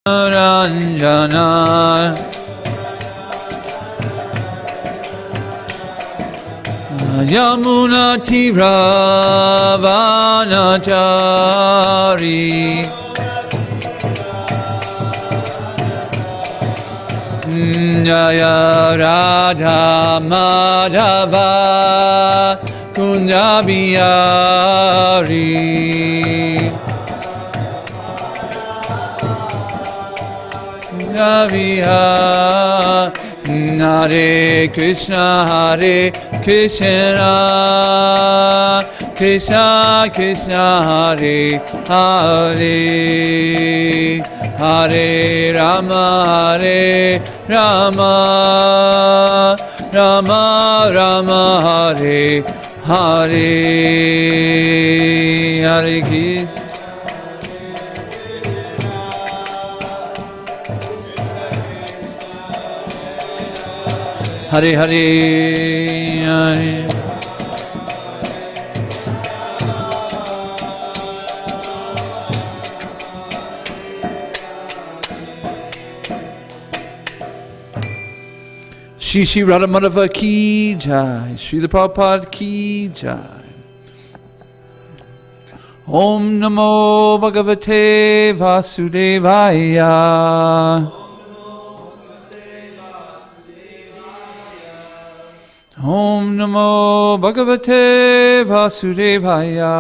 Ranjana Yamuna Tira Vanachari Jaya Radha Madhava Kunjabiyari Hare Krishna Krishna Krishna Hare Hare Hare Rama Rama Rama Hare Hare Hare Krishna Hare Hare Hare Shri Radha Madhava ki jai, Srila Prabhupada ki jai. Om Namo Bhagavate Vasudevaya. Om Namo Bhagavate Vasudevaya.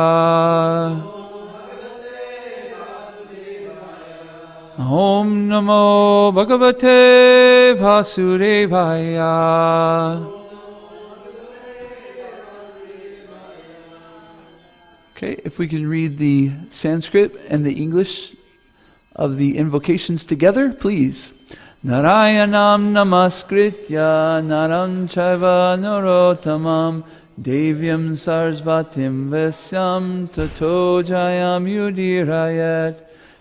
Om Namo Bhagavate Vasudevaya. Okay, if we can read the Sanskrit and the English of the invocations together, please. Narayanam namaskritya naram chaiva narottamam devyam sarasvatim vasyam tato jayam yudirayat.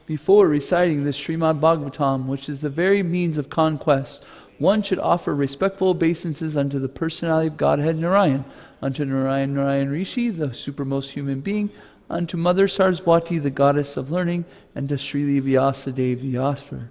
Before reciting the Srimad Bhagavatam, which is the very means of conquest, one should offer respectful obeisances unto the personality of Godhead Narayan, unto Narayan Rishi, the supermost human being, unto Mother Saraswati, the goddess of learning, and to Srila Vyasadeva Vyasar.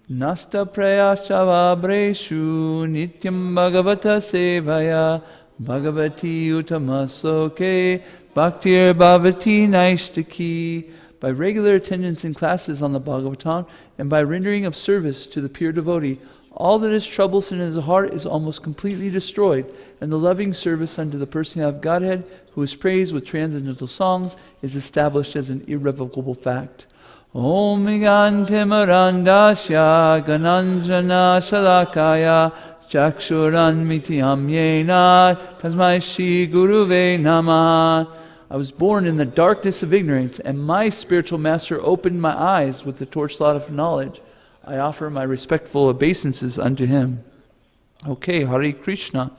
Nasta prayashavabreshu nityam bhagavata sevaya bhagavati utamasoke bhaktir bhavati naishtaki. By regular attendance in classes on the Bhagavatam and by rendering of service to the pure devotee, all that is troublesome in his heart is almost completely destroyed, and the loving service unto the personality of Godhead, who is praised with transcendental songs, is established as an irrevocable fact. Om Gantimarandasya Gananjana Shalakaya Chakshuran Mityam Yena Tasmai Shri Guruve Namah. I was born in the darkness of ignorance, and my spiritual master opened my eyes with the torchlight of knowledge. I offer my respectful obeisances unto him. Okay, Hare Krishna.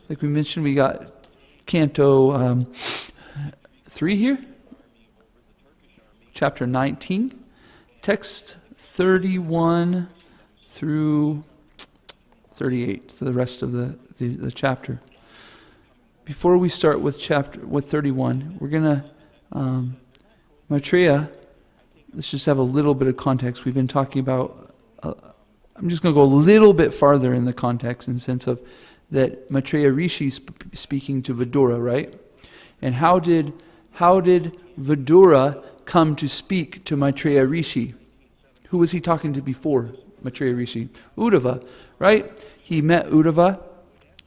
Like we mentioned, we got Canto 3 here. Chapter 19. Text 31 through 38. So the rest of the chapter. Before we start with 31, we're going to, Maitreya, let's just have a little bit of context. We've been talking about, I'm just going to go a little bit farther in the context in the sense of that Maitreya Rishi speaking to Vidura, right? And how did Vidura come to speak to Maitreya Rishi? Who was he talking to before Maitreya Rishi? Uddhava, right? He met Uddhava,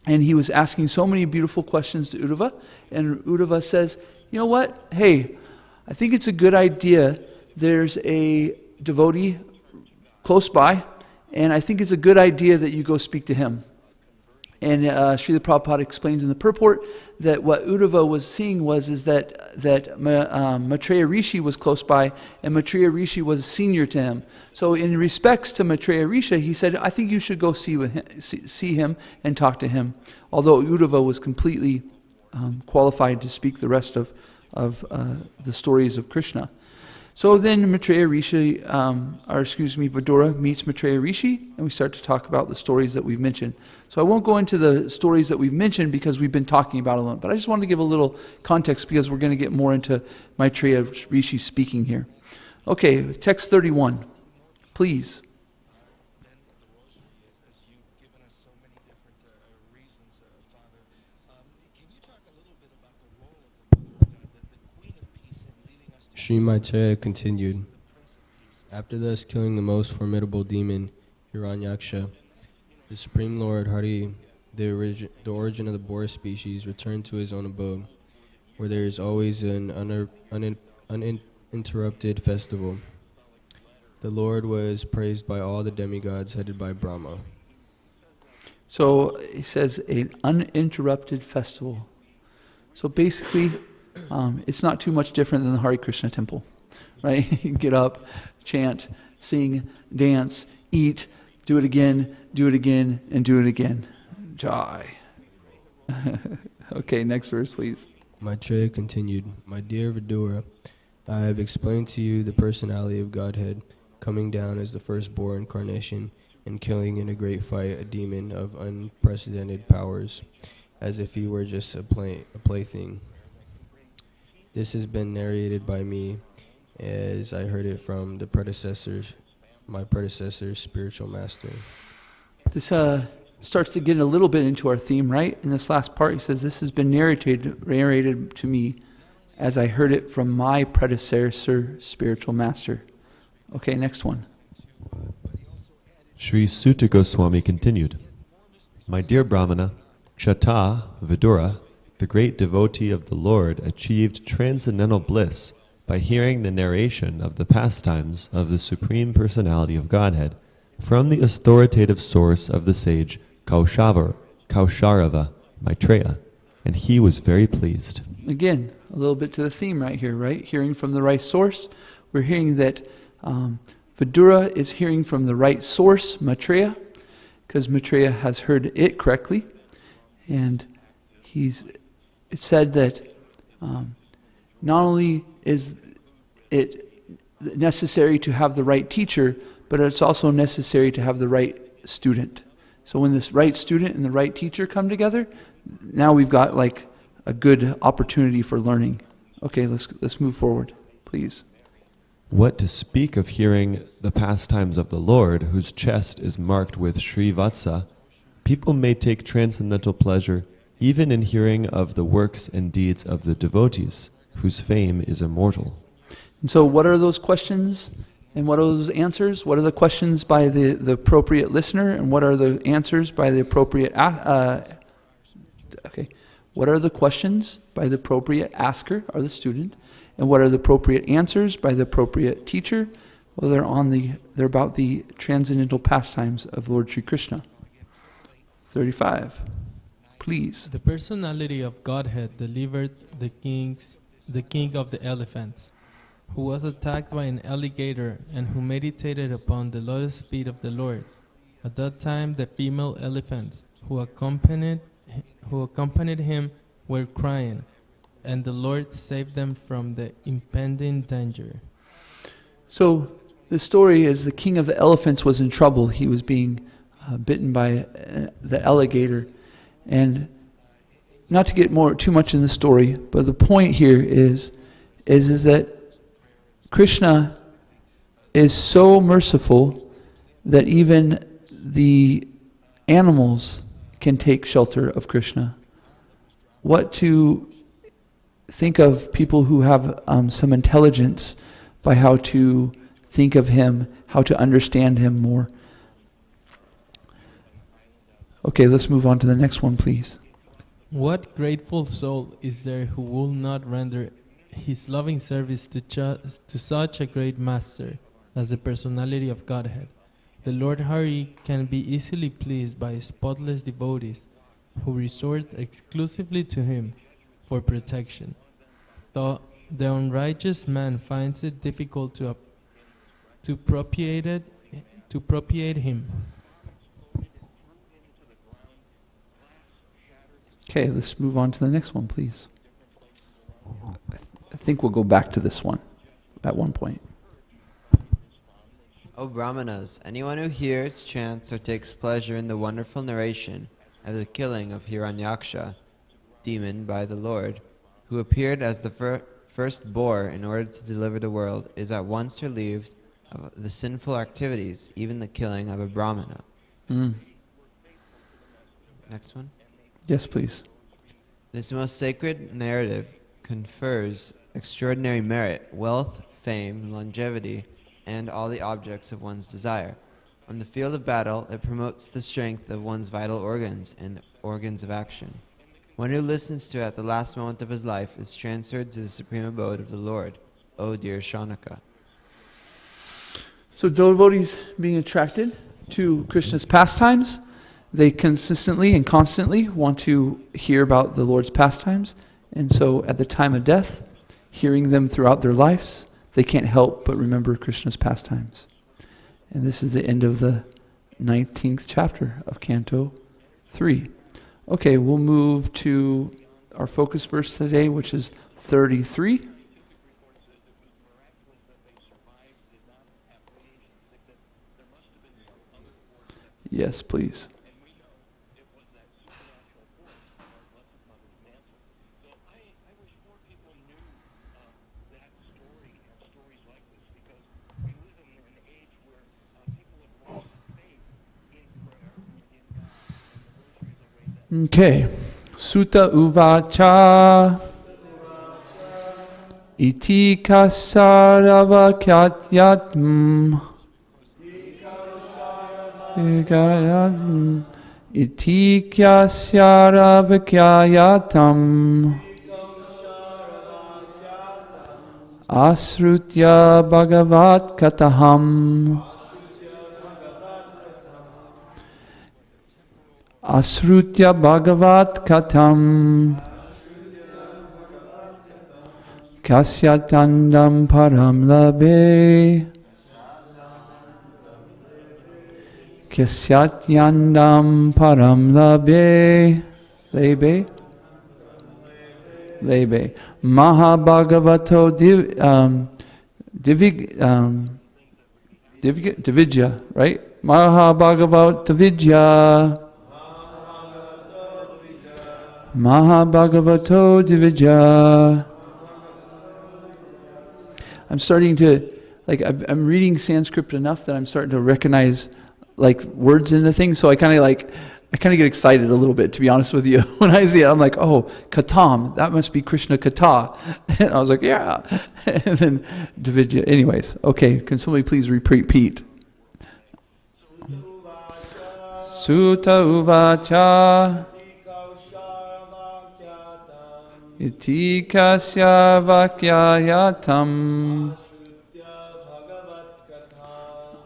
and he was asking so many beautiful questions to Uddhava, and Uddhava says, you know what? Hey, I think it's a good idea. There's a devotee close by, and I think it's a good idea that you go speak to him. And Srila Prabhupada explains in the purport that what Uddhava was seeing is that Maitreya Rishi was close by, and Maitreya Rishi was a senior to him. So in respects to Maitreya Rishi, he said, I think you should go see him and talk to him. Although Uddhava was completely qualified to speak the rest of the stories of Krishna. So then Vidura meets Maitreya Rishi, and we start to talk about the stories that we've mentioned. So I won't go into the stories that we've mentioned because we've been talking about a lot, but I just wanted to give a little context because we're going to get more into Maitreya Rishi speaking here. Okay, text 31. please. Then the rosary, as you've given us so many different reasons, Father. Can you talk a little bit about the role of the Mother of God, the Queen of Peace, in leading us to Sri Maitreya continued, after thus killing the most formidable demon, Hiranyaksha, the Supreme Lord Hari, the origin of the boar species, returned to his own abode, where there is always an uninterrupted festival. The Lord was praised by all the demigods headed by Brahma. So he says an uninterrupted festival. So basically, it's not too much different than the Hare Krishna temple, right? You get up, chant, sing, dance, eat, do it again, and do it again. Jai. Okay, next verse, please. Maitreya continued, my dear Vidura, I have explained to you the personality of Godhead, coming down as the firstborn incarnation and killing in a great fight a demon of unprecedented powers, as if he were just a plaything. This has been narrated by me as I heard it from my predecessor's spiritual master. This starts to get a little bit into our theme, right? In this last part, he says, this has been narrated to me as I heard it from my predecessor spiritual master. Okay, next one. Sri Sutta Goswami continued, my dear Brahmana, Chata Vidura, the great devotee of the Lord, achieved transcendental bliss by hearing the narration of the pastimes of the Supreme Personality of Godhead from the authoritative source of the sage Kausharava Maitreya, and he was very pleased. Again, a little bit to the theme right here, right? Hearing from the right source. We're hearing that Vidura is hearing from the right source, Maitreya, because Maitreya has heard it correctly. And it said that not only is it necessary to have the right teacher, but it's also necessary to have the right student. So when this right student and the right teacher come together, now we've got like a good opportunity for learning. Okay, let's move forward, please. What to speak of hearing the pastimes of the Lord, whose chest is marked with Srivatsa, people may take transcendental pleasure even in hearing of the works and deeds of the devotees, whose fame is immortal. And so what are those questions and what are those answers? What are the questions by the appropriate listener and what are the answers by the appropriate What are the questions by the appropriate asker or the student, and what are the appropriate answers by the appropriate teacher? Well, they're about the transcendental pastimes of Lord Sri Krishna. 35. Please. The personality of Godhead delivered the king of the elephants, who was attacked by an alligator and who meditated upon the lotus feet of the Lord. At that time, the female elephants who accompanied him were crying, and the Lord saved them from the impending danger. So the story is the king of the elephants was in trouble. He was being bitten by the alligator. And not to get too much in the story, but the point here is that Krishna is so merciful that even the animals can take shelter of Krishna. What to think of people who have some intelligence by how to think of him, how to understand him more. Okay, let's move on to the next one, please. What grateful soul is there who will not render his loving service to such a great master as the personality of Godhead? The Lord Hari can be easily pleased by spotless devotees who resort exclusively to him for protection. Though the unrighteous man finds it difficult to propitiate him. Okay, let's move on to the next one, please. I think we'll go back to this one at one point. O Brahmanas, anyone who hears, chants, or takes pleasure in the wonderful narration of the killing of Hiranyaksha, demon by the Lord, who appeared as the first boar in order to deliver the world, is at once relieved of the sinful activities, even the killing of a Brahmana. Mm. Next one. Yes, please. This most sacred narrative confers extraordinary merit, wealth, fame, longevity, and all the objects of one's desire. On the field of battle, it promotes the strength of one's vital organs and organs of action. One who listens to it at the last moment of his life is transferred to the supreme abode of the Lord, O dear Shaunaka. So devotees being attracted to Krishna's pastimes, they consistently and constantly want to hear about the Lord's pastimes. And so at the time of death, hearing them throughout their lives, they can't help but remember Krishna's pastimes. And this is the end of the 19th chapter of Canto 3. Okay, we'll move to our focus verse today, which is 33. Yes, please. Okay. Sutta uvacha iti kasaravakyatyatam iti kasyaravakyatyatam asrutya bhagavat kataham Asrutya Bhagavat Katam Kasyatandam Param Labe Kasyatyandam Param Labe Lebe Mahabhagavato Dividya, right? Mahabhagavat Dividya Mahabhagavato Divija. I'm starting to, I'm reading Sanskrit enough that I'm starting to recognize, words in the thing. So I kind of get excited a little bit, to be honest with you. When I see it, I'm like, oh, Katam, that must be Krishna Kata. And I was like, yeah. And then Divija. Anyways, okay, can somebody please repeat? Sutta Uvacha Iti kasya vakyayatam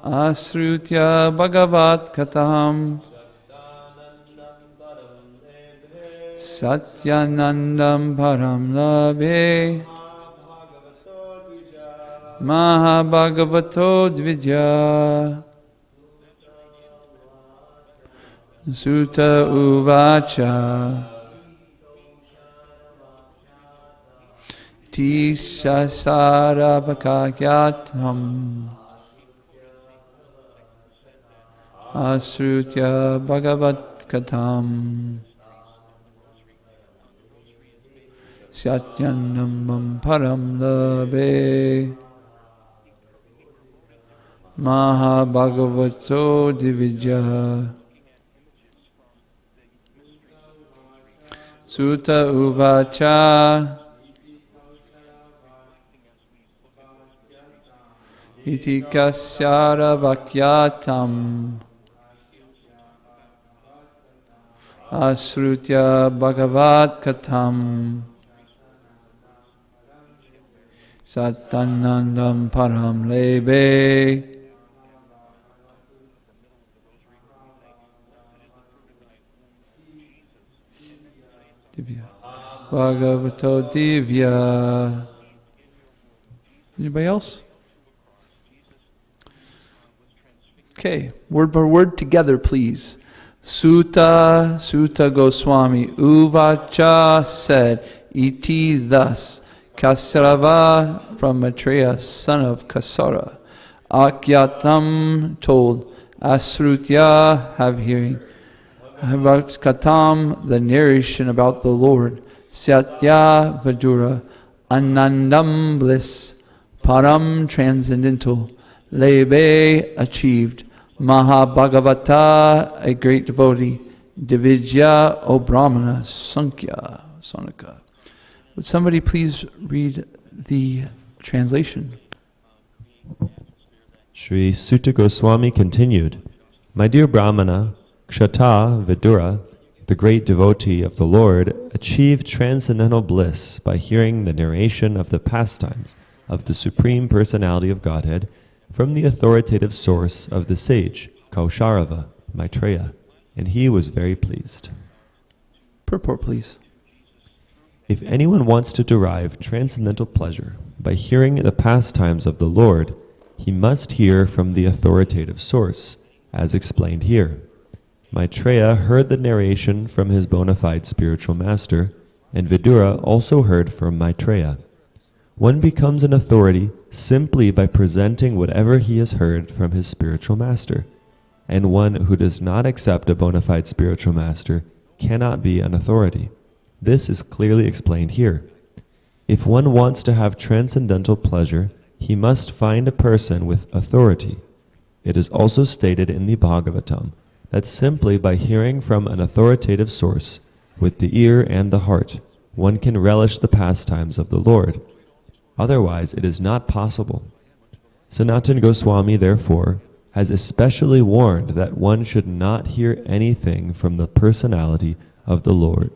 Asrutya bhagavat katam Satyanandam param labe Mahabhagavato dvija Sutta uvacha Tishasaravakyatam Asrutya Bhagavat Katam Satyanambam Param Labe Mahabhagavato Divija Sutta Uvacha Iti kasyara vakyatam Asrutya bhagavat katam Satanandam param lebe Divya Bhagavato Divya. Anybody else? Okay, word by word together, please. Sutta Goswami Uvacha said, Iti thus, Kasarava from Maitreya, son of Kasara, Akyatam told, Asrutya have hearing, about Katam the narration about the Lord, Satya Vidura, Anandam bliss, Param transcendental, Lebe achieved. Mahabhagavata, a great devotee. Divijya O Brahmana Sankhya Sonika. Would somebody please read the translation? Sri Sutta Goswami continued, My dear Brahmana, Kshata Vidura, the great devotee of the Lord, achieved transcendental bliss by hearing the narration of the pastimes of the Supreme Personality of Godhead from the authoritative source of the sage, Kausharava, Maitreya, and he was very pleased. Purport, please. If anyone wants to derive transcendental pleasure by hearing the pastimes of the Lord, he must hear from the authoritative source, as explained here. Maitreya heard the narration from his bona fide spiritual master, and Vidura also heard from Maitreya. One becomes an authority simply by presenting whatever he has heard from his spiritual master, and one who does not accept a bona fide spiritual master cannot be an authority. This is clearly explained here. If one wants to have transcendental pleasure, he must find a person with authority. It is also stated in the Bhagavatam that simply by hearing from an authoritative source, with the ear and the heart, one can relish the pastimes of the Lord. Otherwise, it is not possible. Sanatana Goswami, therefore, has especially warned that one should not hear anything from the personality of the Lord.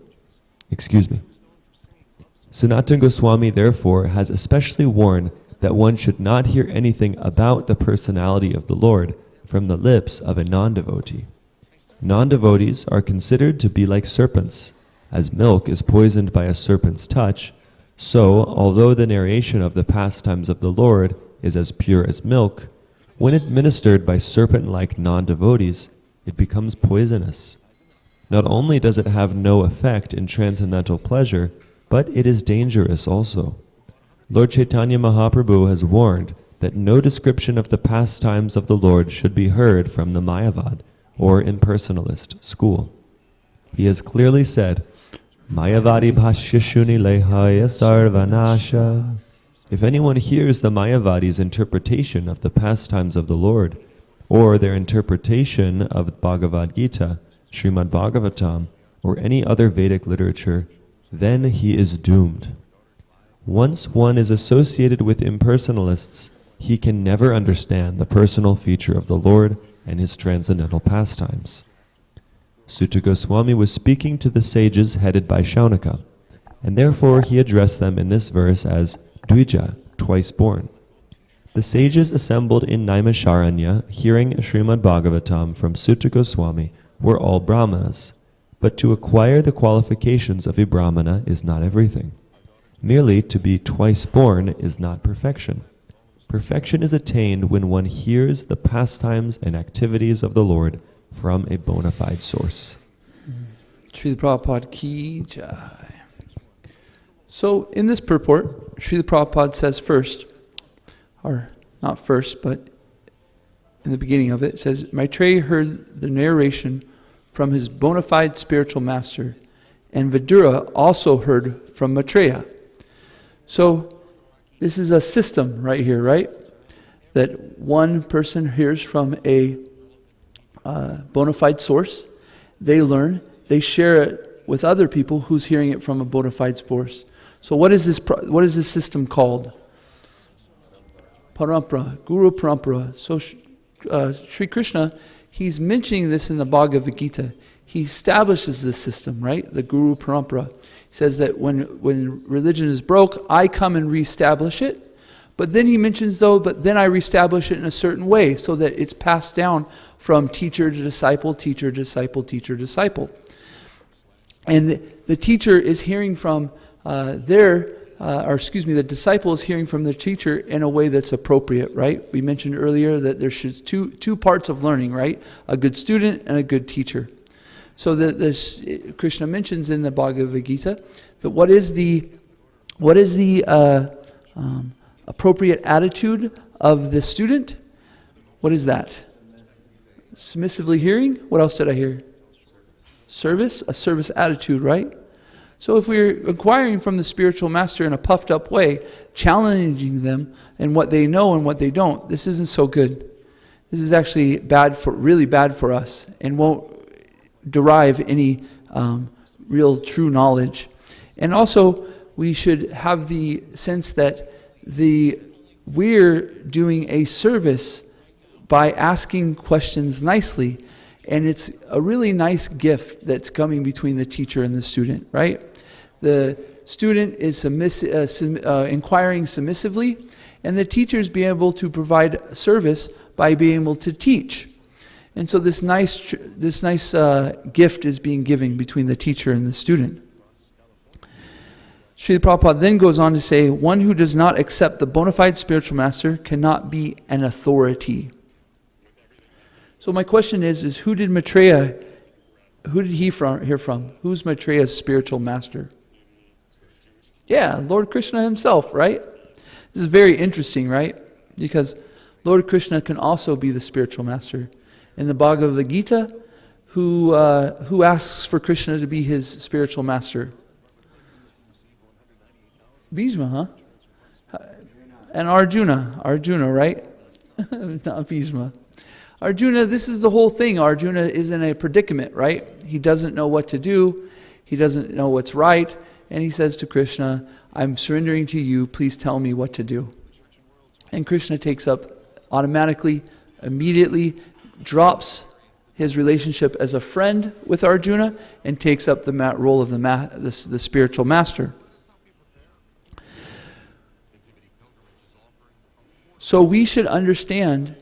Sanatana Goswami, therefore, has especially warned that one should not hear anything about the personality of the Lord from the lips of a non-devotee. Non-devotees are considered to be like serpents. As milk is poisoned by a serpent's touch, so, although the narration of the pastimes of the Lord is as pure as milk, when administered by serpent-like non-devotees, it becomes poisonous. Not only does it have no effect in transcendental pleasure, but it is dangerous also. Lord Chaitanya Mahaprabhu has warned that no description of the pastimes of the Lord should be heard from the Mayavad, or impersonalist, school. He has clearly said, Mayavadi bhashyashuni lehaya sarvanasha. If anyone hears the Mayavadi's interpretation of the pastimes of the Lord, or their interpretation of Bhagavad Gita, Srimad Bhagavatam, or any other Vedic literature, then he is doomed. Once one is associated with impersonalists, he can never understand the personal feature of the Lord and his transcendental pastimes. Sutta Goswami was speaking to the sages headed by Shaunaka, and therefore he addressed them in this verse as Dvija, twice born. The sages assembled in Naimisharanya, hearing Srimad Bhagavatam from Sutta Goswami, were all Brahmanas, but to acquire the qualifications of a Brahmana is not everything. Merely to be twice born is not perfection. Perfection is attained when one hears the pastimes and activities of the Lord from a bona fide source. Srila Prabhupada ki jai. So in this purport, Srila Prabhupada says first, or not first, but in the beginning of it, it says, Maitreya heard the narration from his bona fide spiritual master, and Vidura also heard from Maitreya. So this is a system right here, right? That one person hears from a bona fide source, they learn, they share it with other people who's hearing it from a bona fide source. So what is this system called? Parampara, Guru Parampara. So Sri Krishna, he's mentioning this in the Bhagavad Gita. He establishes this system, right? The Guru Parampara. He says that when religion is broke, I come and reestablish it. But then he mentions but then I reestablish it in a certain way so that it's passed down from teacher to disciple, teacher, disciple, teacher, disciple. And the teacher is hearing from the disciple is hearing from the teacher in a way that's appropriate, right? We mentioned earlier that there's two parts of learning, right? A good student and a good teacher. So this Krishna mentions in the Bhagavad Gita that what is the appropriate attitude of the student? What is that? Submissively hearing. What else did I hear? Service, a service attitude, right? So if we're inquiring from the spiritual master in a puffed up way, challenging them in what they know and what they don't, this isn't so good. This is actually really bad for us, and won't derive any real true knowledge. And also, we should have the sense that we're doing a service by asking questions nicely. And it's a really nice gift that's coming between the teacher and the student, right? The student is inquiring submissively, and the teacher is being able to provide service by being able to teach. And so this nice gift is being given between the teacher and the student. Srila Prabhupada then goes on to say, one who does not accept the bona fide spiritual master cannot be an authority. So my question is who did Maitreya hear from? Who's Maitreya's spiritual master? Yeah, Lord Krishna himself, right? This is very interesting, right? Because Lord Krishna can also be the spiritual master. In the Bhagavad Gita, who asks for Krishna to be his spiritual master? Bhishma, huh? And Arjuna, right? Not Bhishma. Arjuna, this is the whole thing. Arjuna is in a predicament, right? He doesn't know what to do. He doesn't know what's right. And he says to Krishna, I'm surrendering to you. Please tell me what to do. And Krishna takes up automatically, immediately, drops his relationship as a friend with Arjuna and takes up the role of the spiritual master. So we should understand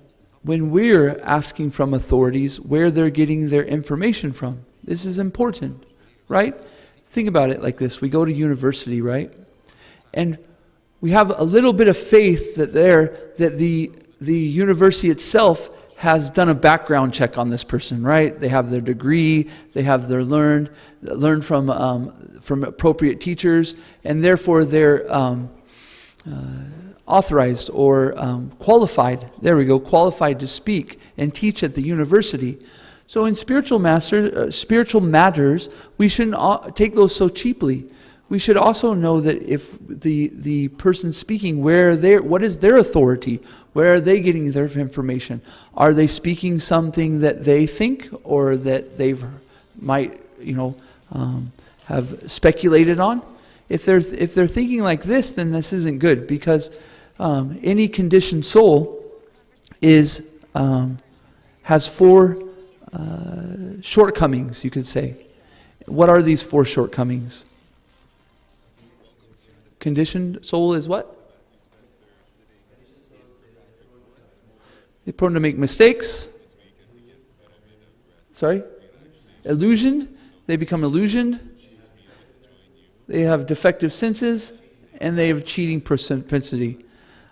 when we're asking from authorities where they're getting their information from. This is important, right? Think about it like this. We go to university, right? And we have a little bit of faith that the university itself has done a background check on this person, right? They have their degree, they have their learned from appropriate teachers, and therefore they're authorized or qualified. There we go, qualified to speak and teach at the university. So in spiritual matters, we shouldn't take those so cheaply. We should also know that if the person speaking, what is their authority? Where are they getting their information? Are they speaking something that they think or that they might, have speculated on? If they're thinking like this, then this isn't good, because any conditioned soul has 4 shortcomings, you could say. What are these 4 shortcomings? Conditioned soul is what? They're prone to make mistakes. Sorry? Illusioned. They become illusioned. They have defective senses, and they have cheating propensity.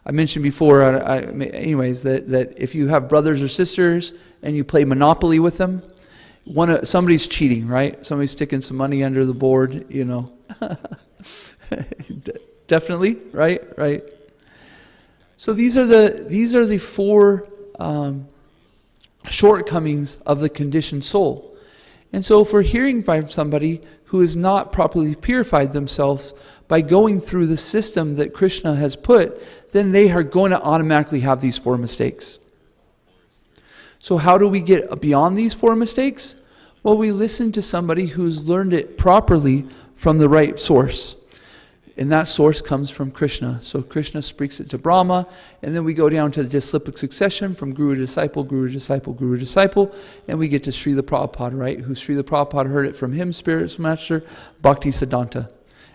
I mentioned before, that if you have brothers or sisters and you play Monopoly with them, somebody's cheating, right? Somebody's sticking some money under the board, Definitely, right. So these are the 4 shortcomings of the conditioned soul. And so if we're hearing from somebody who has not properly purified themselves by going through the system that Krishna has put, then they are going to automatically have these 4 mistakes. So how do we get beyond these 4 mistakes? Well, we listen to somebody who's learned it properly from the right source. And that source comes from Krishna. So Krishna speaks it to Brahma, and then we go down to the disciplic succession from Guru to Disciple, Guru to Disciple, Guru to Disciple, and we get to Srila Prabhupada, right? Who Srila Prabhupada heard it from him, spiritual master, Bhakti Siddhanta.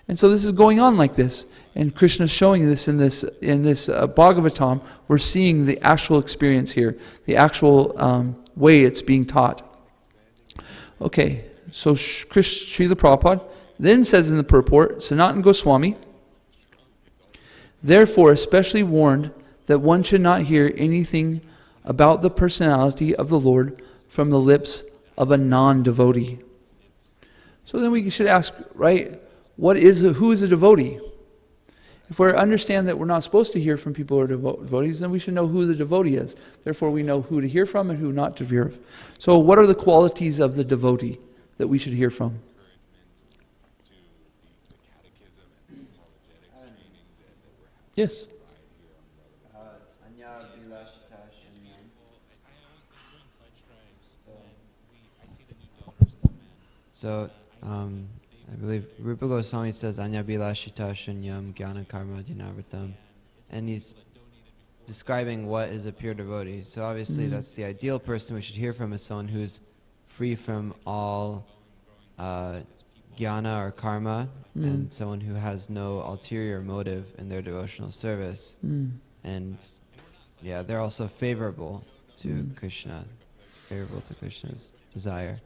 And so this is going on like this. And Krishna is showing this in this Bhagavatam. We're seeing the actual experience here, the actual way it's being taught. Okay, so Srila Prabhupada then says in the purport, Sanatana Goswami, therefore especially warned that one should not hear anything about the personality of the Lord from the lips of a non-devotee. So then we should ask, right, who is a devotee? If we understand that we're not supposed to hear from people who are devotees, then we should know who the devotee is. Therefore we know who to hear from and who not to hear from. So what are the qualities of the devotee that we should hear from? Yes. So, I believe Rupa Goswami says Anya Bilashita Shunyam Jnana Karma Dinavritam, and he's describing what is a pure devotee. So obviously that's the ideal person we should hear from is someone who's free from all jnana or karma, and someone who has no ulterior motive in their devotional service. And yeah, they're also favorable to Krishna, favorable to Krishna's desire.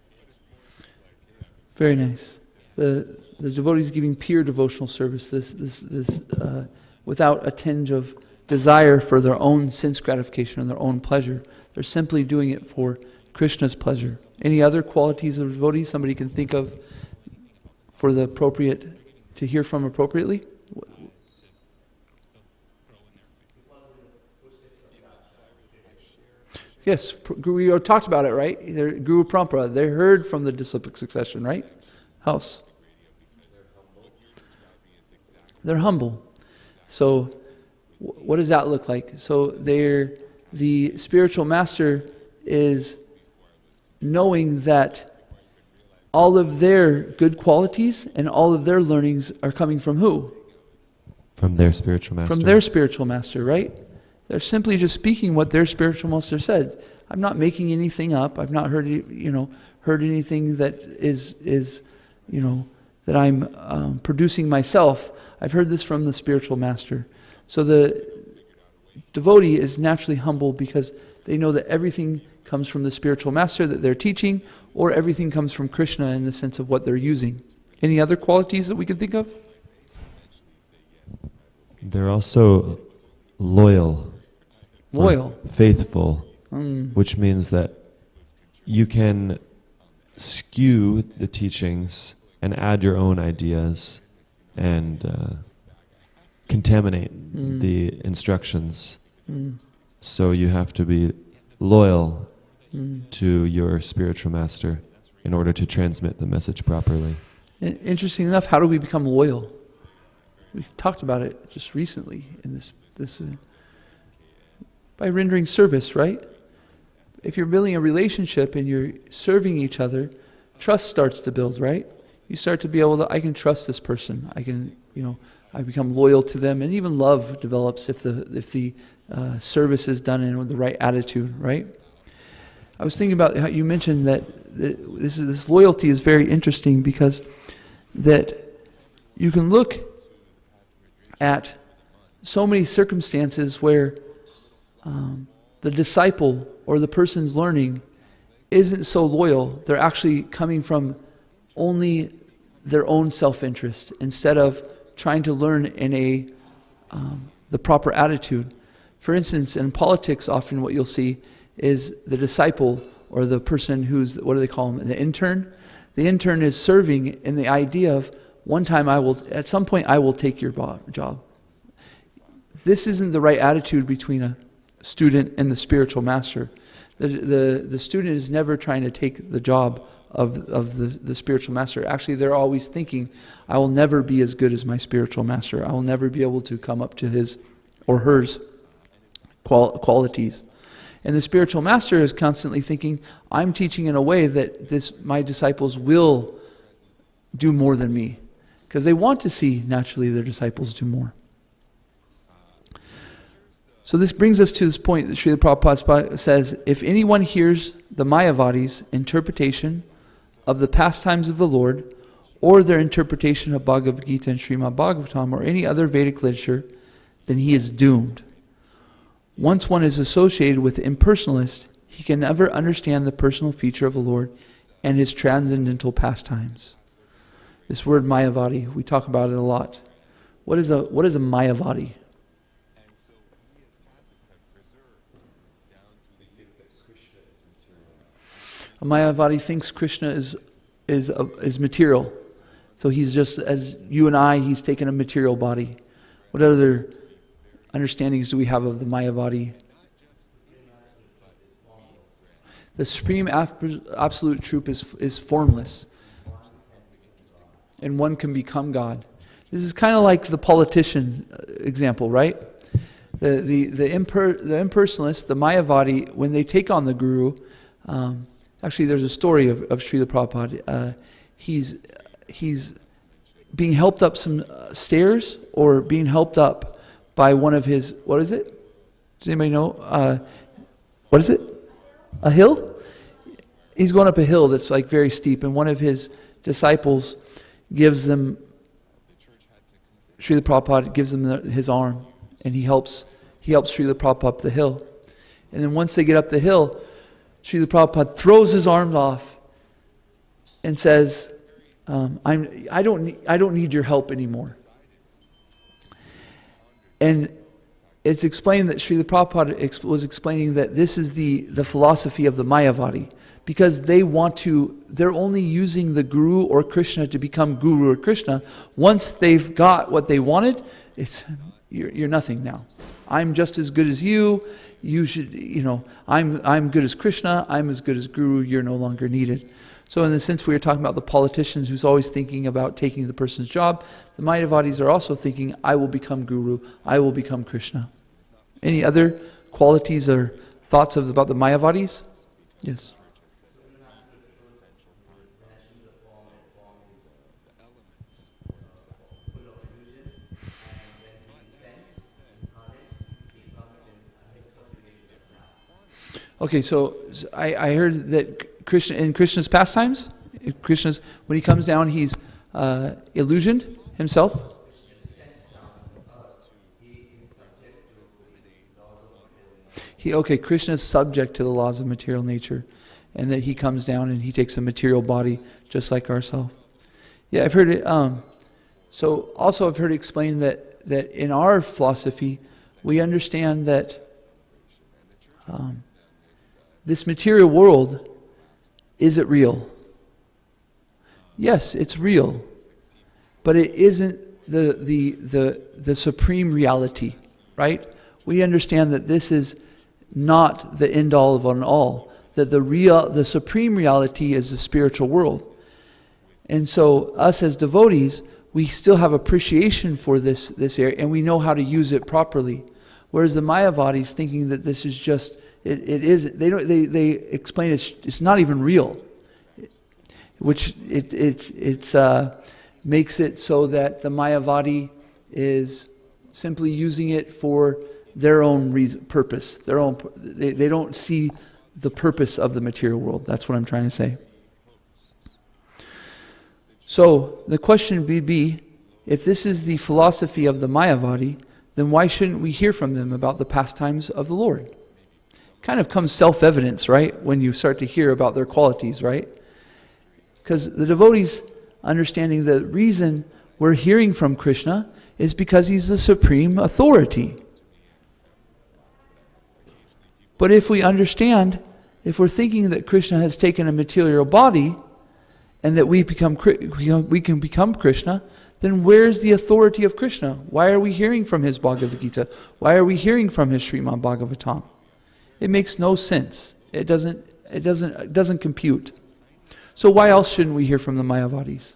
Very nice. The devotees giving pure devotional service, this without a tinge of desire for their own sense gratification and their own pleasure. They're simply doing it for Krishna's pleasure. Any other qualities of devotees somebody can think of for the appropriate, to hear from appropriately? Yes, we talked about it, right? Guru Parampara, they heard from the disciplic succession, right? House. They're humble. So, what does that look like? So, the spiritual master is knowing that all of their good qualities and all of their learnings are coming from who? From their spiritual master. From their spiritual master, right? They're simply just speaking what their spiritual master said. I'm not making anything up. I've not heard anything that is that I'm producing myself. I've heard this from the spiritual master. So the devotee is naturally humble because they know that everything comes from the spiritual master that they're teaching, or everything comes from Krishna in the sense of what they're using. Any other qualities that we can think of? They're also loyal. Loyal. Faithful. Which means that you can skew the teachings and add your own ideas and contaminate the instructions. So you have to be loyal to your spiritual master in order to transmit the message properly. Interesting enough, how do we become loyal? We've talked about it just recently in this by rendering service, right? If you're building a relationship and you're serving each other, trust starts to build, right? You start to be able to, I can trust this person. I can, I become loyal to them, and even love develops if the service is done in the right attitude, right? I was thinking about how you mentioned that this loyalty is very interesting because that you can look at so many circumstances where the disciple or the person's learning isn't so loyal. They're actually coming from only their own self-interest instead of trying to learn in the proper attitude. For instance, in politics, often what you'll see is the disciple or the person who's, what do they call him, the intern? The intern is serving in the idea of, at some point I will take your job. This isn't the right attitude between a student and the spiritual master. The student is never trying to take the job of the spiritual master. Actually, they're always thinking, I will never be as good as my spiritual master. I will never be able to come up to his or hers qualities. And the spiritual master is constantly thinking, I'm teaching in a way that my disciples will do more than me. Because they want to see, naturally, their disciples do more. So this brings us to this point that Srila Prabhupada says, if anyone hears the Mayavadi's interpretation of the pastimes of the Lord, or their interpretation of Bhagavad Gita and Srimad Bhagavatam, or any other Vedic literature, then he is doomed. Once one is associated with the impersonalist, he can never understand the personal feature of the Lord and his transcendental pastimes. This word Mayavadi, we talk about it a lot. What is a Mayavadi? A Mayavadi thinks Krishna is material. So he's just, as you and I, he's taken a material body. What other understandings do we have of the Mayavadi? The supreme absolute truth is formless. And one can become God. This is kind of like the politician example, right? The impersonalists, the Mayavadi, when they take on the guru, actually there's a story of Srila Prabhupada. He's being helped up some stairs, or being helped up by one of his, what is it? Does anybody know? What is it? A hill? He's going up a hill that's like very steep, and one of his disciples gives them, Srila Prabhupada gives them his arm, and he helps Srila Prabhupada up the hill. And then once they get up the hill, Srila Prabhupada throws his arms off and says, I don't need your help anymore. And it's explained that Srila Prabhupada was explaining that this is the philosophy of the Mayavadi, because they're only using the Guru or Krishna to become Guru or Krishna. Once they've got what they wanted, you're nothing now. I'm just as good as you. You should, I'm good as Krishna. I'm as good as Guru. You're no longer needed. So in the sense we were talking about the politicians who's always thinking about taking the person's job, the Mayavadis are also thinking, I will become Guru. I will become Krishna. Any other qualities or thoughts about the Mayavadis? Yes. Okay, so I heard that Krishna, in Krishna's pastimes, when he comes down, he's illusioned himself. Krishna is subject to the laws of material nature, and that he comes down and he takes a material body just like ourselves. Yeah, I've heard it. So also I've heard it explained that in our philosophy, we understand that this material world, is it real? Yes, it's real, but it isn't the supreme reality, right? We understand that this is not the end all of an all. That the supreme reality is the spiritual world, and so us as devotees, we still have appreciation for this area, and we know how to use it properly. Whereas the Mayavadis thinking that this is just it is, they explain it's not even real, which it makes it so that the Mayavadi is simply using it for their own purpose. They don't see the purpose of the material world. That's what I'm trying to say. So the question would be, if this is the philosophy of the Mayavadi, then why shouldn't we hear from them about the pastimes of the Lord? Kind of comes self-evidence, right? When you start to hear about their qualities, right? Because the devotees understanding the reason we're hearing from Krishna is because he's the supreme authority. But if we understand, if we're thinking that Krishna has taken a material body and that we can become Krishna, then where's the authority of Krishna? Why are we hearing from his Bhagavad Gita? Why are we hearing from his Srimad Bhagavatam? It makes no sense. It doesn't compute. So why else shouldn't we hear from the Mayavadis?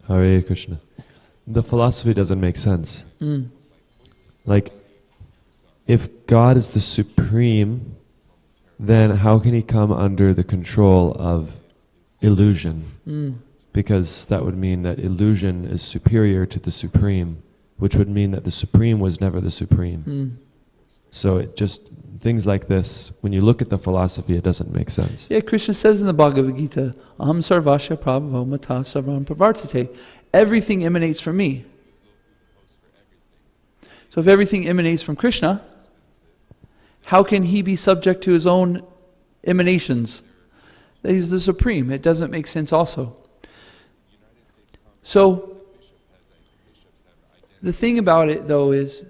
Hare Krishna. The philosophy doesn't make sense. Like, if God is the supreme, then how can he come under the control of illusion? Because that would mean that illusion is superior to the supreme, which would mean that the supreme was never the supreme. So it just, things like this, when you look at the philosophy, it doesn't make sense. Yeah, Krishna says in the Bhagavad Gita, Aham sarvasya prabhavo mata sarvam pravartate. Everything emanates from me. So if everything emanates from Krishna, how can he be subject to his own emanations? That he's the supreme. It doesn't make sense also. So the thing about it though is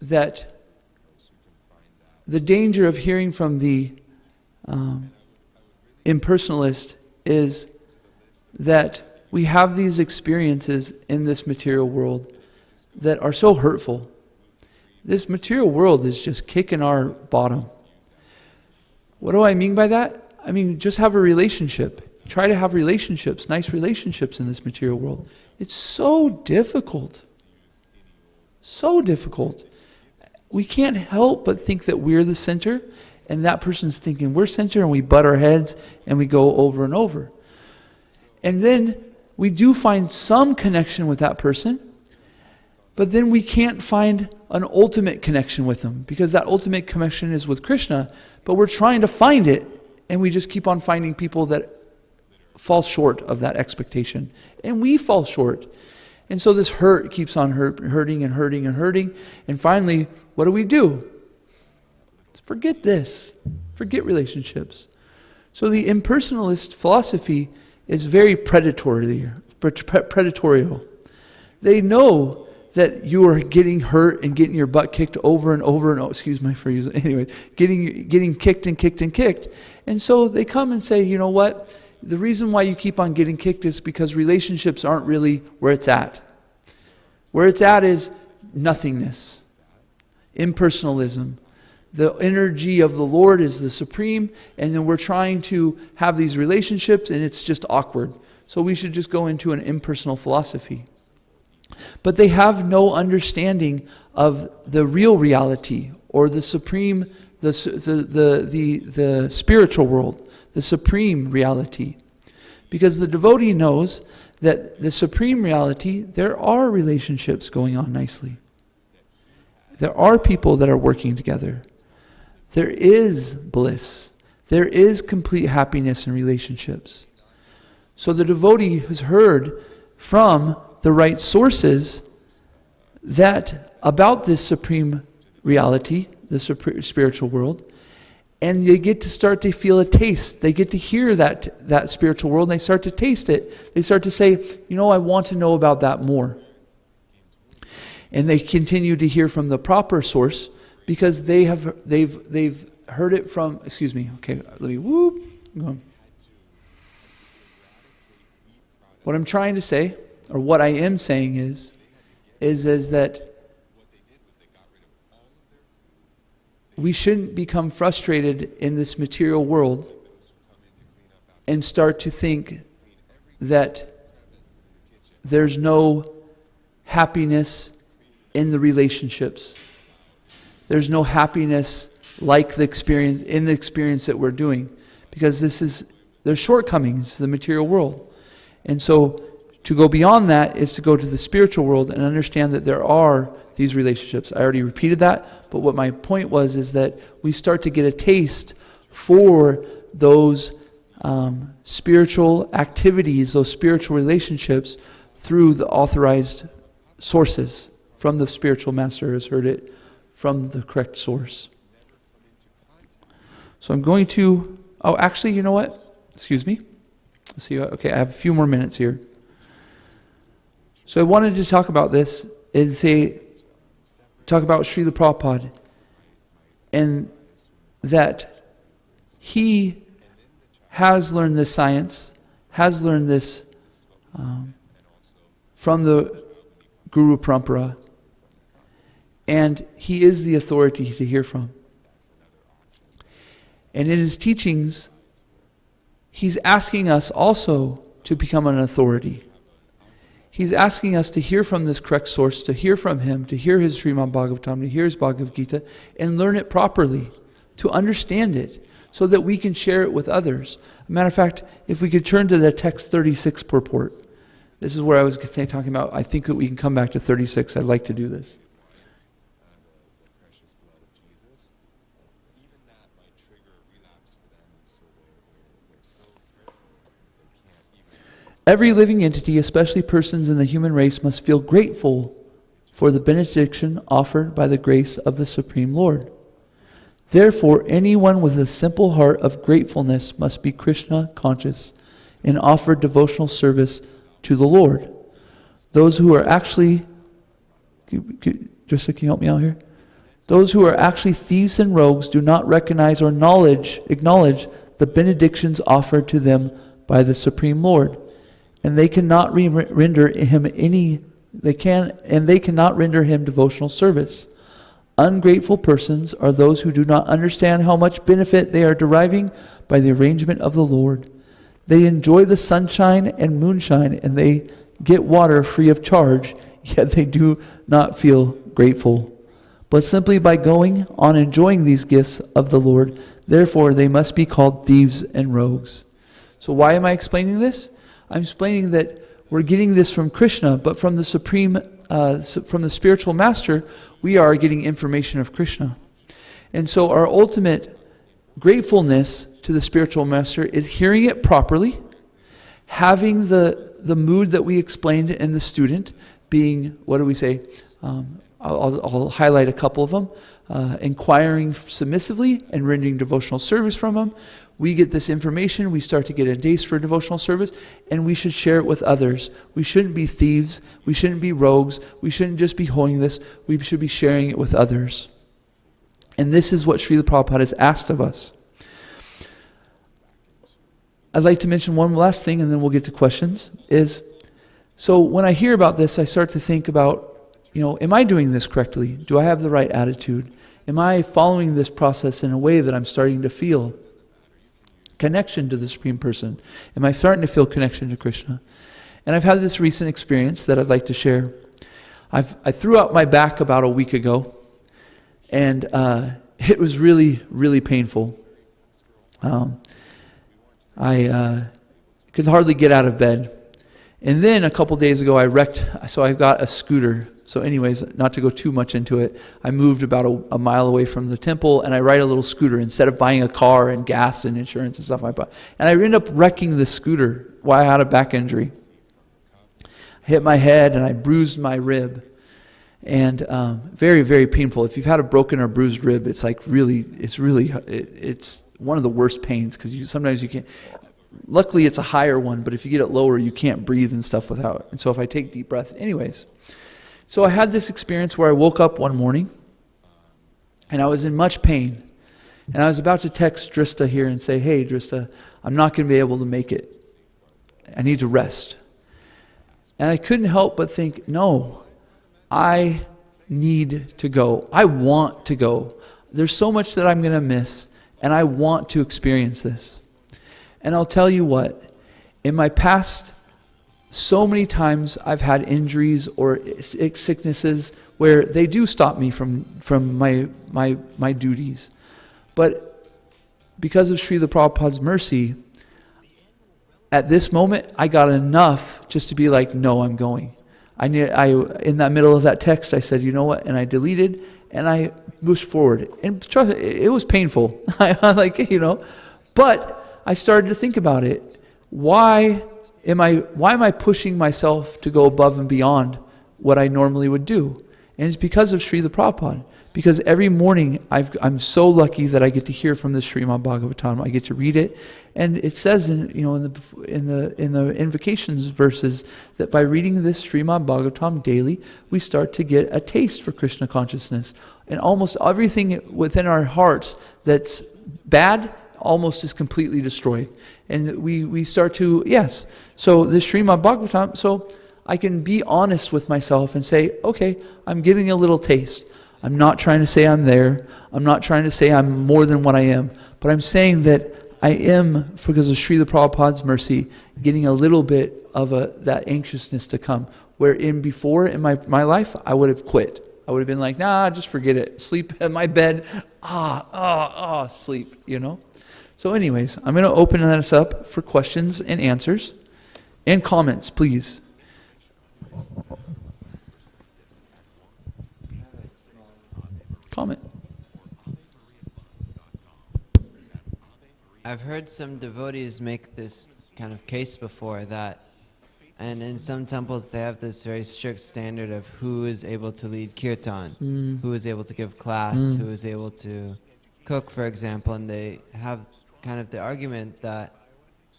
that the danger of hearing from the impersonalist is that we have these experiences in this material world that are so hurtful. This material world is just kicking our bottom. What do I mean by that? I mean, just have a relationship. Try to have relationships, nice relationships in this material world. It's so difficult. So difficult. We can't help but think that we're the center, and that person's thinking we're center, and we butt our heads, and we go over and over. And then we do find some connection with that person, but then we can't find an ultimate connection with them, because that ultimate connection is with Krishna, but we're trying to find it, and we just keep on finding people that fall short of that expectation. And we fall short. And so this hurt keeps on hurting and hurting and hurting. And finally, what do? Forget this. Forget relationships. So the impersonalist philosophy is very predatorial. They know that you are getting hurt and getting your butt kicked over and over and over. Excuse my phrase. Anyway, getting kicked and kicked and kicked. And so they come and say, you know what? The reason why you keep on getting kicked is because relationships aren't really where it's at. Where it's at is nothingness, impersonalism. The energy of the Lord is the supreme, and then we're trying to have these relationships, and it's just awkward. So we should just go into an impersonal philosophy. But they have no understanding of the real reality, or the supreme, the spiritual world, the supreme reality. Because the devotee knows that the supreme reality, there are relationships going on nicely. There are people that are working together. There is bliss. There is complete happiness in relationships. So the devotee has heard from the right sources that about this supreme reality, the spiritual world, and they get to start to feel a taste. They get to hear that spiritual world, and they start to taste it. They start to say, you know, I want to know about that more. And they continue to hear from the proper source because they've heard it from. Excuse me. Okay, let me whoop. Go on. What I'm trying to say, or what I am saying is that we shouldn't become frustrated in this material world and start to think that there's no happiness in the relationships. There's no happiness like the experience that we're doing, because there's shortcomings in the material world. And so to go beyond that is to go to the spiritual world and understand that there are these relationships. I already repeated that, but what my point was is that we start to get a taste for those spiritual activities, those spiritual relationships through the authorized sources. From the spiritual master has heard it from the correct source. So I'm going to, actually, you know what? Excuse me. Let's see. Okay, I have a few more minutes here. So I wanted to talk about this and talk about Srila Prabhupada, and that he has learned this science, has learned this from the Guru Parampara, and he is the authority to hear from. And in his teachings, he's asking us also to become an authority. He's asking us to hear from this correct source, to hear from him, to hear his Srimad Bhagavatam, to hear his Bhagavad Gita, and learn it properly, to understand it, so that we can share it with others. As a matter of fact, if we could turn to the text 36 purport. This is where I was talking about, I think that we can come back to 36. I'd like to do this. Every living entity, especially persons in the human race, must feel grateful for the benediction offered by the grace of the Supreme Lord. Therefore, anyone with a simple heart of gratefulness must be Krishna conscious and offer devotional service to the Lord. Those who are actually, Jessica, can you help me out here? Those who are actually thieves and rogues do not recognize or acknowledge the benedictions offered to them by the Supreme Lord. And they cannot render him devotional service. Ungrateful persons are those who do not understand how much benefit they are deriving by the arrangement of the Lord. They enjoy the sunshine and moonshine, and they get water free of charge, yet they do not feel grateful. But simply by going on enjoying these gifts of the Lord, therefore they must be called thieves and rogues. So why am I explaining this? I'm explaining that we're getting this from Krishna, but from the from the spiritual master, we are getting information of Krishna. And so our ultimate gratefulness to the spiritual master is hearing it properly, having the mood that we explained in the student, being, what do we say? I'll highlight a couple of them. Inquiring submissively and rendering devotional service from him. We get this information, we start to get a taste for devotional service, and we should share it with others. We shouldn't be thieves, we shouldn't be rogues, we shouldn't just be holding this, we should be sharing it with others. And this is what Srila Prabhupada has asked of us. I'd like to mention one last thing, and then we'll get to questions, so when I hear about this, I start to think about, am I doing this correctly? Do I have the right attitude? Am I following this process in a way that I'm starting to feel connection to the Supreme Person? Am I starting to feel connection to Krishna? And I've had this recent experience that I'd like to share. I threw out my back about a week ago, and it was really, really painful. I could hardly get out of bed. And then a couple days ago I wrecked, so I got a scooter. So anyways, not to go too much into it, I moved about a mile away from the temple, and I ride a little scooter instead of buying a car and gas and insurance and stuff like that. And I ended up wrecking the scooter while I had a back injury. I hit my head and I bruised my rib. And very, very painful. If you've had a broken or bruised rib, it's one of the worst pains, because sometimes you can't. Luckily, it's a higher one, but if you get it lower, you can't breathe and stuff without. And so if I take deep breaths, anyways. So I had this experience where I woke up one morning, and I was in much pain. And I was about to text Drista here and say, hey, Drista, I'm not going to be able to make it. I need to rest. And I couldn't help but think, no, I need to go. I want to go. There's so much that I'm going to miss, and I want to experience this. And I'll tell you what, in my past, so many times I've had injuries or sicknesses where they do stop me from my duties. But because of Srila Prabhupada's mercy, at this moment I got enough just to be like, no, I'm going. In that middle of that text, I said, you know what? And I deleted and I pushed forward. And trust me, it was painful. But I started to think about it. Why am I pushing myself to go above and beyond what I normally would do? And it's because of Srila Prabhupada. Because every morning I'm so lucky that I get to hear from the Srimad Bhagavatam. I get to read it, and it says in the invocations verses that by reading this Srimad Bhagavatam daily, we start to get a taste for Krishna consciousness, and almost everything within our hearts that's bad almost is completely destroyed, and we start to So the Srimad Bhagavatam, so I can be honest with myself and say, okay, I'm getting a little taste. I'm not trying to say I'm there. I'm not trying to say I'm more than what I am. But I'm saying that I am, because of Srila Prabhupada's mercy, getting a little bit of that anxiousness to come. Where before in my life, I would have quit. I would have been like, nah, just forget it. Sleep in my bed. Sleep, So anyways, I'm going to open this up for questions and answers and comments, please. Comment. I've heard some devotees make this kind of case before and in some temples they have this very strict standard of who is able to lead kirtan, who is able to give class, who is able to cook, for example, and they have kind of the argument that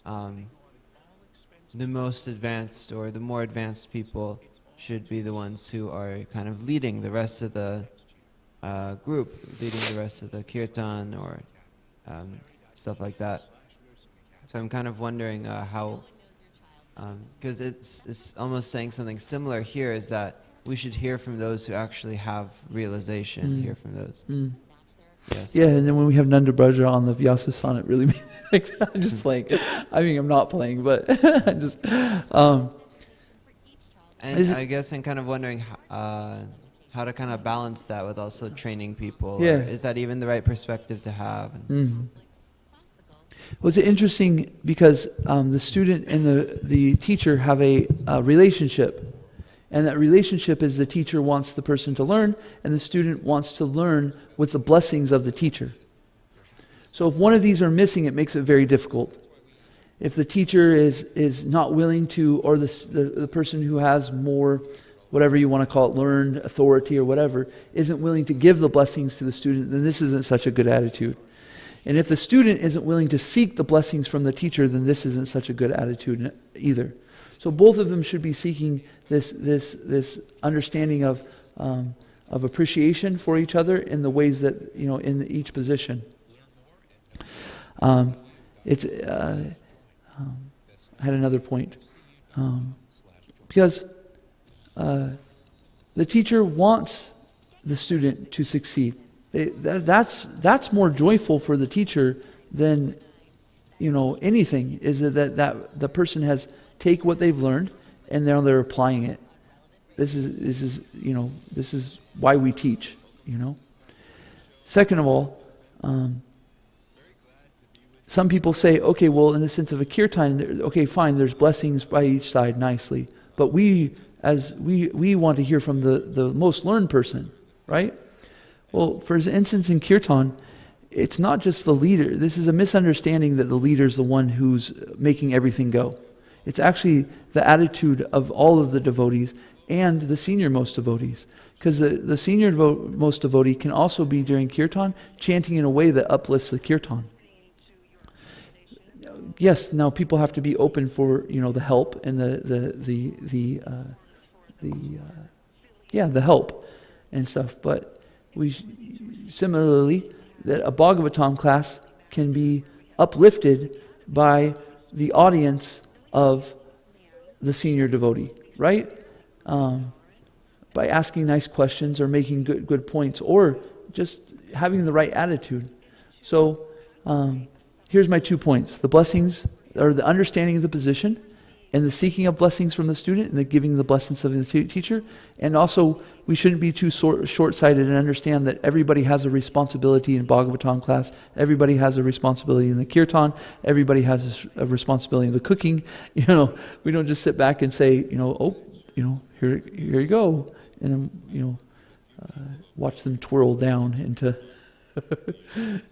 the most advanced or the more advanced people should be the ones who are kind of leading the rest of the group, leading the rest of the kirtan or stuff like that. So I'm kind of wondering how, because it's almost saying something similar here, is that we should hear from those who actually have realization, hear from those. Yes. Yeah, and then when we have Nanda-Braja on the Vyasa sonnet, really, I'm just playing. I mean, I'm not playing, but I'm just. And I guess I'm kind of wondering how to kind of balance that with also training people. Yeah. Or is that even the right perspective to have? Well, it's interesting because the student and the teacher have a relationship. And that relationship is the teacher wants the person to learn, and the student wants to learn with the blessings of the teacher. So if one of these are missing, it makes it very difficult. If the teacher is not willing to, or the person who has more, whatever you want to call it, learned authority or whatever, isn't willing to give the blessings to the student, then this isn't such a good attitude. And if the student isn't willing to seek the blessings from the teacher, then this isn't such a good attitude either. So both of them should be seeking this understanding of appreciation for each other in the ways that, in each position. I had another point. Because the teacher wants the student to succeed. That's more joyful for the teacher than anything, is that the person has take what they've learned and now they're applying it. This is why we teach. Second of all, some people say, okay, well, in the sense of a kirtan, okay, fine, there's blessings by each side nicely, but we want to hear from the most learned person, right? Well, for instance, in kirtan, it's not just the leader. This is a misunderstanding that the leader is the one who's making everything go. It's actually the attitude of all of the devotees and the senior-most devotees. Because the senior-most devotee can also be, during kirtan, chanting in a way that uplifts the kirtan. Yes, now people have to be open for the help and the help and stuff. But similarly, that a Bhagavatam class can be uplifted by the audience of the senior devotee, right? By asking nice questions or making good points, or just having the right attitude. So here's my 2 points: the blessings, or the understanding of the position, and the seeking of blessings from the student, and the giving the blessings of the teacher. And also, we shouldn't be too short-sighted and understand that everybody has a responsibility in Bhagavatam class. Everybody has a responsibility in the kirtan. Everybody has a responsibility in the cooking. We don't just sit back and say, here you go, and then watch them twirl down into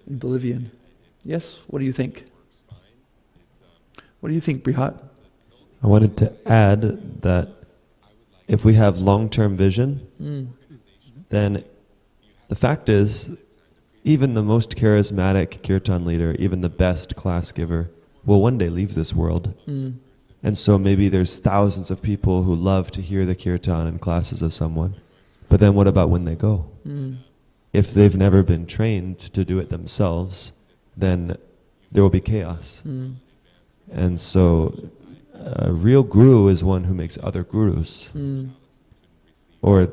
oblivion. Yes, what do you think? What do you think, Brihat? I wanted to add that if we have long-term vision, then the fact is, even the most charismatic kirtan leader, even the best class giver, will one day leave this world. And so maybe there's thousands of people who love to hear the kirtan and classes of someone. But then what about when they go? If they've never been trained to do it themselves, then there will be chaos. And so a real guru is one who makes other gurus. Or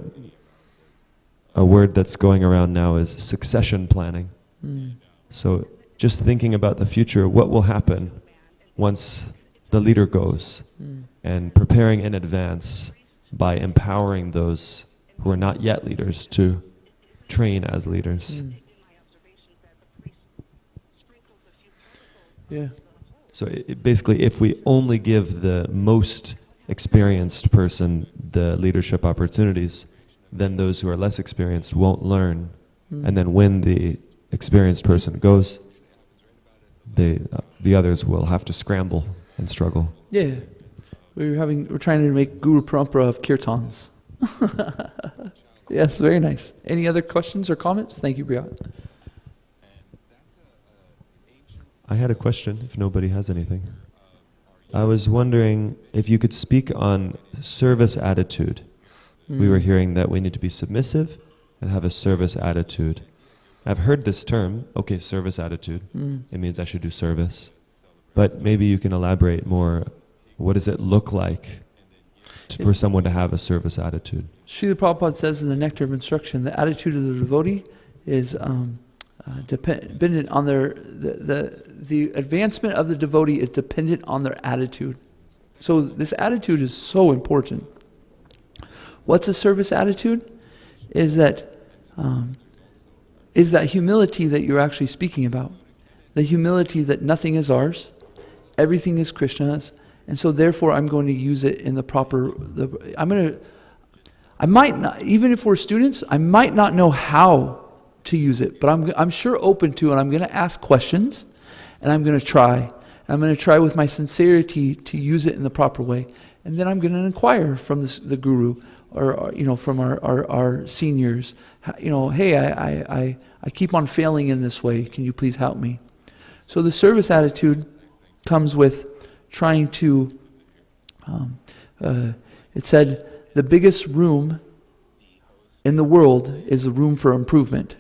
a word that's going around now is succession planning. So just thinking about the future, what will happen once the leader goes, and preparing in advance by empowering those who are not yet leaders to train as leaders. Yeah. So basically, if we only give the most experienced person the leadership opportunities, then those who are less experienced won't learn. And then when the experienced person goes, the others will have to scramble and struggle. Yeah. We're trying to make Guru Parampara of kirtans. Yes, very nice. Any other questions or comments? Thank you, Brihat. I had a question, if nobody has anything. I was wondering if you could speak on service attitude. We were hearing that we need to be submissive and have a service attitude. I've heard this term, okay, service attitude. It means I should do service. But maybe you can elaborate more. What does it look like for someone to have a service attitude? Srila Prabhupada says in the Nectar of Instruction, the attitude of the devotee is dependent on the advancement of the devotee is dependent on their attitude. So this attitude is so important. What's a service attitude? Is that humility that you're actually speaking about. The humility that nothing is ours, everything is Krishna's, and so therefore I'm going to use it in the proper. I might not, even if we're students, I might not know how to use it, but I'm sure open to, and I'm going to ask questions, and I'm going to try. I'm going to try with my sincerity to use it in the proper way, and then I'm going to inquire from the guru or from our seniors. Hey, I keep on failing in this way. Can you please help me? So the service attitude comes with trying to. It said the biggest room in the world is a room for improvement.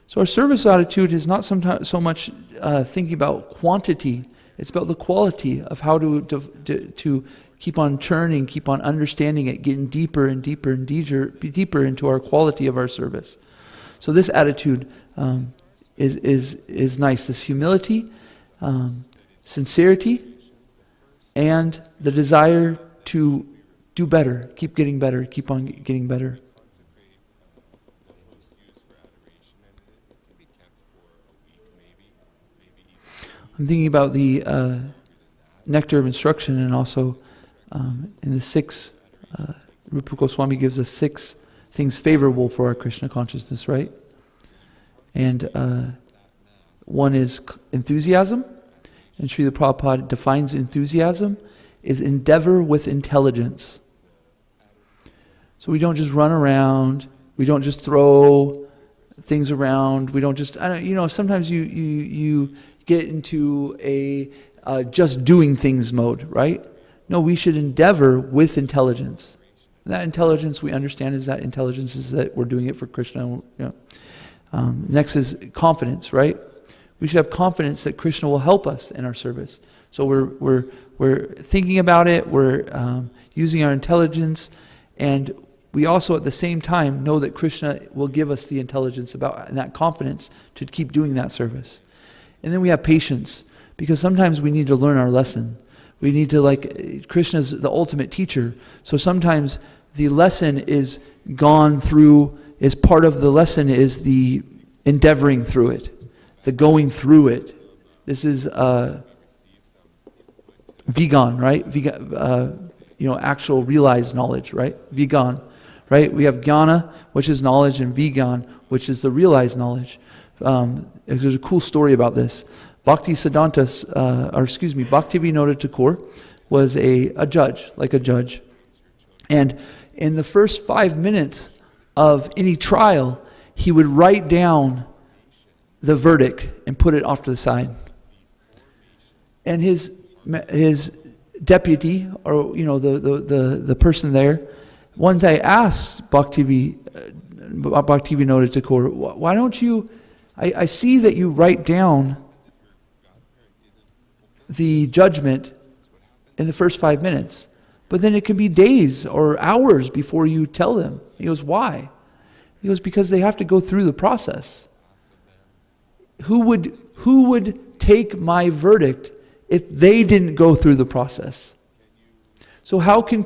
So our service attitude is not sometimes so much thinking about quantity; it's about the quality of how to keep on churning, keep on understanding it, getting deeper and deeper and deeper into our quality of our service. So this attitude is nice. This humility, sincerity, and the desire to do better, keep getting better, keep on getting better. I'm thinking about the Nectar of Instruction, and also in the 6, Rupa Goswami gives us 6 things favorable for our Krishna consciousness, right? And one is enthusiasm, and Srila Prabhupada defines enthusiasm is endeavor with intelligence. So we don't just run around, we don't just throw things around, we don't just, sometimes you get into a just doing things mode, right? No, we should endeavor with intelligence. And that intelligence we understand is that we're doing it for Krishna. Next is confidence, right? We should have confidence that Krishna will help us in our service. So we're thinking about it, we're using our intelligence, and we also at the same time know that Krishna will give us the intelligence about and that confidence to keep doing that service. And then we have patience, because sometimes we need to learn our lesson. We need to, Krishna's the ultimate teacher, so sometimes the lesson is gone through, is part of the lesson is the endeavoring through it, the going through it. This is Vigan, right? Actual realized knowledge, right? Vigan, right? We have Jnana, which is knowledge, and Vigan, which is the realized knowledge. There's a cool story about this. Bhaktivinoda Thakur was a judge, and in the first 5 minutes of any trial, he would write down the verdict and put it off to the side. And his deputy, or the person there, one day asked Bhaktivinoda Thakur, why don't you? I see that you write down the judgment in the first 5 minutes, but then it can be days or hours before you tell them. He goes, why? He goes, because they have to go through the process. Who would take my verdict if they didn't go through the process? So how can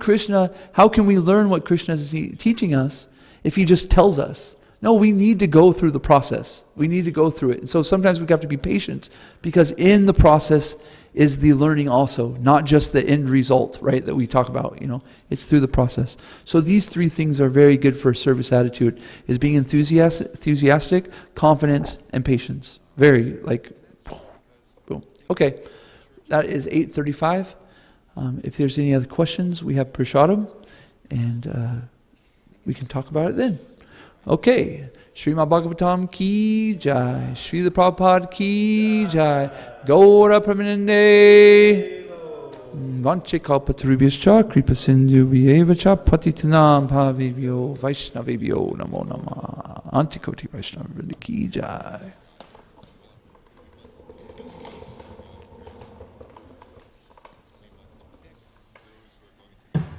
we learn what Krishna is teaching us if he just tells us? No, we need to go through the process. We need to go through it. And so sometimes we have to be patient, because in the process is the learning also, not just the end result, right, that we talk about, It's through the process. So these 3 things are very good for a service attitude, is being enthusiastic, confidence, and patience. Very, boom. Okay, that is 8:35. If there's any other questions, we have Prashadam, and we can talk about it then. Okay, Srimad Bhagavatam ki jai, Srila Prabhupada ki jai, Gaura Pramanande, Vanche Kalpatarubhyascha, Kripa Sindhu Vyevacha, Patitanam Bhavibhyo, Vaishnavibhyo Namo Namah, Antikoti Vaishnava ki jai.